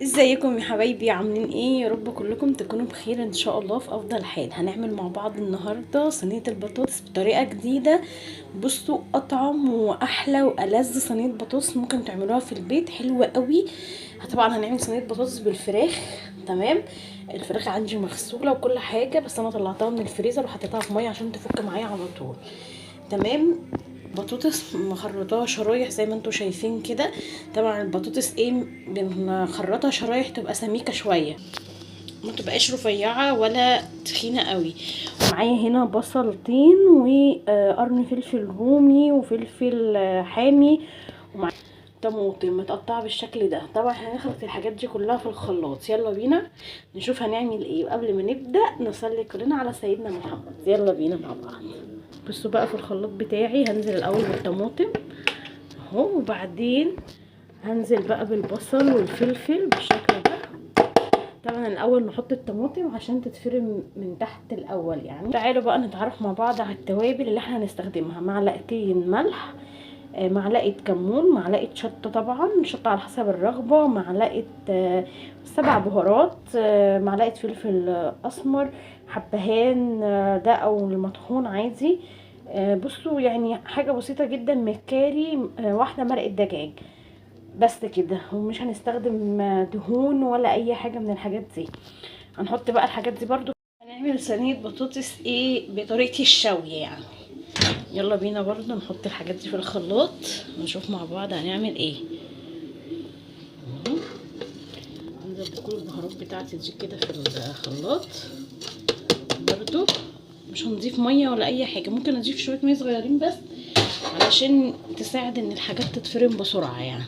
ازيكم يا حبايبي؟ عاملين ايه؟ يا رب كلكم تكونوا بخير ان شاء الله في افضل حال. هنعمل مع بعض النهارده صينيه البطاطس بطريقه جديده. بصوا، اطعم واحلى والذ صينيه بطاطس ممكن تعملوها في البيت، حلوه قوي. طبعا هنعمل صينيه بطاطس بالفراخ. تمام. الفراخ عندي مغسوله وكل حاجه، بس انا طلعتها من الفريزر وحطيتها في ميه عشان تفك معايا على طول. تمام. بطاطس مخرطاها شرايح زي ما انتوا شايفين كده. طبعا البطاطس بنخرطها شرايح تبقى سميكه شويه، ما تبقاش رفيعه ولا تخينه قوي. ومعايا هنا بصلتين وقرن فلفل رومي وفلفل حامي، ومع طماطم متقطعه بالشكل ده. طبعا هنخلط الحاجات دي كلها في الخلاط. يلا بينا نشوف هنعمل ايه. وقبل ما نبدا نصلي كلنا على سيدنا محمد. يلا بينا مع بعض. بصوا بقى، في الخلاط بتاعي هنزل الاول بالطماطم اهو، وبعدين هنزل بقى بالبصل والفلفل بالشكل ده. طبعا الاول نحط الطماطم عشان تتفرم من تحت الاول يعني. تعالوا بقى نتعرف مع بعض على التوابل اللي احنا هنستخدمها. معلقتين ملح، معلقه كمون، معلقه شطه، طبعا شطه على حسب الرغبه، معلقه 7 بهارات، معلقه فلفل اسمر، حبهان ده او المطحون عادي. بصوا يعني حاجه بسيطه جدا. مكاري واحده، مرقه دجاج، بس كده. ومش هنستخدم دهون ولا اي حاجه من الحاجات دي. هنحط بقى الحاجات دي برضو. هنعمل صينيه بطاطس ايه بطريقه الشوي يعني. يلا بينا برضو نحط الحاجات دي في الخلاط ونشوف مع بعض هنعمل ايه. هنزل بكل البهارات بتاعتي دي كده في الخلاط. برضو مش هنضيف ميه ولا اي حاجه، ممكن اضيف شويه ميه صغيرين بس علشان تساعد ان الحاجات تتفرم بسرعه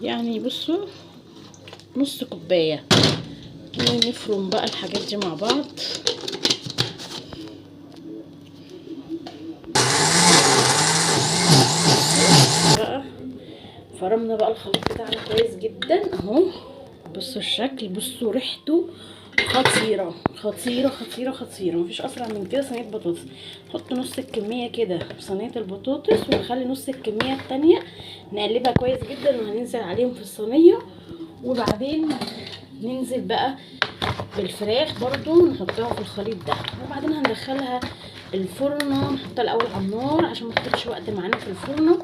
يعني بصوا، نص كوبايه. ونفرم بقى الحاجات دي مع بعض. بقى فرمنا بقى الخليط بتاعنا كويس جدا اهو. بصوا الشكل، بصوا ريحته خطيره خطيره خطيره خطيره. مفيش اسرع من كده صينيه بطاطس. نحط نص الكميه كده في صينيه البطاطس، ونخلي نص الكميه التانية نقلبها كويس جدا، وهننزل عليهم في الصينيه. وبعدين ننزل بقى بالفراخ برضو نحطها في الخليط ده. وبعدين هندخلها الفرن، نحطها الاول على النار عشان ما تاخدش وقت معانا في الفرن.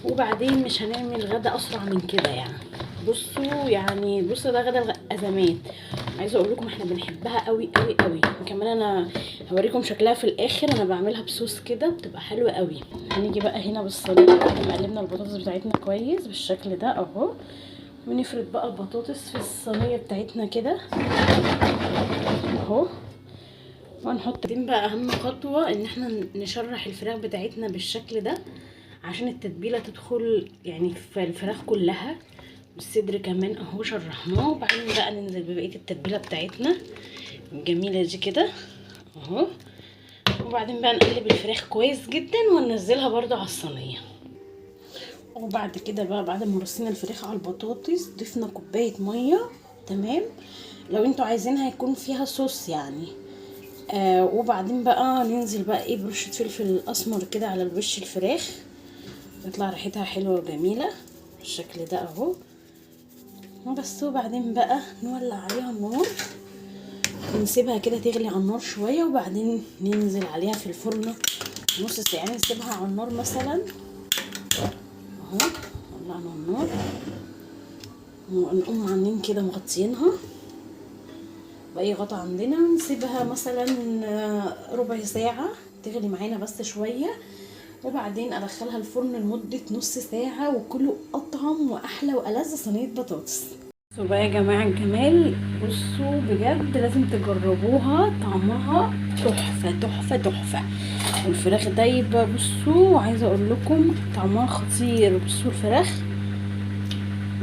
وبعدين مش هنعمل غدا اسرع من كده يعني. بصوا يعني، بصوا ده غدا الازمات. عايزه اقول لكم احنا بنحبها قوي قوي قوي. كمان انا هوريكم شكلها في الاخر. انا بعملها بصوص كده بتبقى حلوه قوي. هنيجي بقى هنا بالصينيه بعد ما قلبنا البطاطس بتاعتنا كويس بالشكل ده اهو. ونفرد بقى البطاطس في الصينيه بتاعتنا كده اهو. وهنحط دي بقى اهم خطوه، ان احنا نشرح الفراخ بتاعتنا بالشكل ده عشان التتبيله تدخل يعني في الفراخ كلها، والصدر كمان اهو شرحناه. وبعدين بقى ننزل ببقيه التتبيله بتاعتنا الجميله دي كده اهو. وبعدين بقى نقلب الفراخ كويس جدا وننزلها برده على الصينيه. وبعد كده بقى، بعد ما رصينا الفراخ على البطاطس، ضفنا كوبايه ميه. تمام. لو انتوا عايزينها يكون فيها صوص يعني. وبعدين بقى ننزل بقى ايه برشه فلفل اسمر كده على الوش الفراخ، تطلع ريحتها حلوه وجميله بالشكل ده اهو. بس. وبعدين بقى نولع عليها النار ونسيبها كده تغلي على النار شويه. وبعدين ننزل عليها في الفرن نص ساعه، يعني نسيبها على النار مثلا اهو. ولعنا النار ونقوم عاملين كده مغطيينها باي غطا عندنا. نسيبها مثلا ربع ساعه تغلي معانا بس شويه. وبعدين ادخلها الفرن لمده نص ساعه، وكله اطعم واحلى والذ صينيه بطاطس. بصوا بقى يا جماعه الجمال، بصوا بجد لازم تجربوها. طعمها تحفه تحفه تحفه. والفراخ دايبه. بصوا، عايزه اقول لكم طعمها خطير. بصوا الفراخ،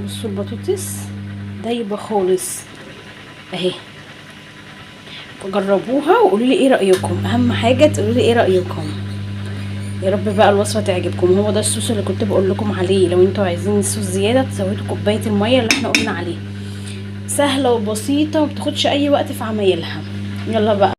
بصوا البطاطس دايبه خالص اهي. جربوها وقولوا لي ايه رايكم. اهم حاجه تقولوا لي ايه رايكم. يا رب بقى الوصفه تعجبكم. هو ده الصوص اللي كنت بقول لكم عليه. لو انتوا عايزين صوص زياده تزودوا كوبايه الميه اللي احنا قلنا عليه. سهله وبسيطه ومبتاخدش اي وقت في عمايلها. يلا بقى.